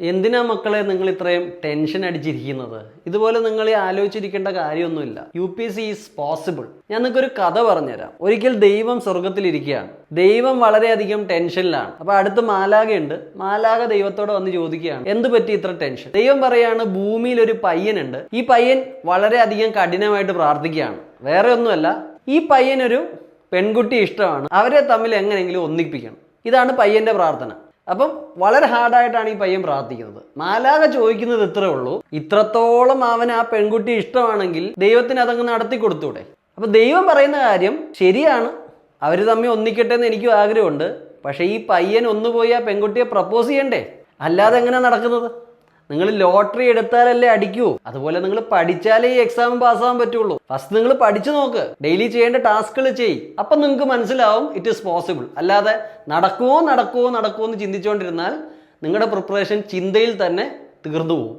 എന്തിനാ മക്കളെ നിങ്ങൾ ഇത്രയും ടെൻഷൻ അടിച്ചിരിക്കുന്നത്? ഇതുപോലെ നിങ്ങൾ ആലോചിച്ചിരിക്കേണ്ട കാര്യമൊന്നുമില്ല. UPSC is possible. ഞാൻ നിങ്ങൾക്കൊരു കഥ പറഞ്ഞുതരാം. ഒരിക്കൽ ദൈവം സ്വർഗത്തിലിരിക്കുകയാണ്. ദൈവം വളരെയധികം ടെൻഷനിലാണ്. അപ്പൊ അടുത്ത് മാലാഖയുണ്ട്. മാലാഖ ദൈവത്തോട് വന്ന് ചോദിക്കുകയാണ്, എന്ത് പറ്റി ഇത്ര ടെൻഷൻ? ദൈവം പറയാണ്, ഭൂമിയിൽ ഒരു പയ്യനുണ്ട്. ഈ പയ്യൻ വളരെയധികം കഠിനമായിട്ട് പ്രാർത്ഥിക്കുകയാണ്. വേറെ ഒന്നുമല്ല, ഈ പയ്യനൊരു പെൺകുട്ടി ഇഷ്ടമാണ്. അവരെ തമ്മിൽ എങ്ങനെയെങ്കിലും ഒന്നിപ്പിക്കണം. ഇതാണ് പയ്യന്റെ പ്രാർത്ഥന. അപ്പം വളരെ ഹാർഡായിട്ടാണ് ഈ പയ്യൻ പ്രാർത്ഥിക്കുന്നത്. മാലാഖ ചോദിക്കുന്നത് ഇത്രേ ഉള്ളൂ, ഇത്രത്തോളം അവന് ആ പെൺകുട്ടി ഇഷ്ടമാണെങ്കിൽ ദൈവത്തിന് അതങ്ങ് നടത്തി കൊടുത്തൂടെ? അപ്പൊ ദൈവം പറയുന്ന കാര്യം ശരിയാണ്, അവര് തമ്മിൽ ഒന്നിക്കട്ടെ എന്ന് എനിക്കും ആഗ്രഹമുണ്ട്. പക്ഷെ ഈ പയ്യൻ ഒന്നുപോയി ആ പെൺകുട്ടിയെ പ്രപ്പോസ് ചെയ്യണ്ടേ? അല്ലാതെ എങ്ങനെയാ നടക്കുന്നത്? നിങ്ങൾ ലോട്ടറി എടുത്താലല്ലേ അടിക്കൂ. അതുപോലെ നിങ്ങൾ പഠിച്ചാലേ ഈ എക്സാം പാസ്സാകാൻ പറ്റുള്ളൂ. ഫസ്റ്റ് നിങ്ങൾ പഠിച്ചു നോക്ക്, ഡെയിലി ചെയ്യേണ്ട ടാസ്കുകൾ ചെയ്യ്. അപ്പം നിങ്ങൾക്ക് മനസ്സിലാവും ഇറ്റ് ഈസ് പോസിബിൾ. അല്ലാതെ നടക്കുമോ എന്ന് ചിന്തിച്ചുകൊണ്ടിരുന്നാൽ നിങ്ങളുടെ പ്രിപ്പറേഷൻ ചിന്തയിൽ തന്നെ തീർന്നു പോകും.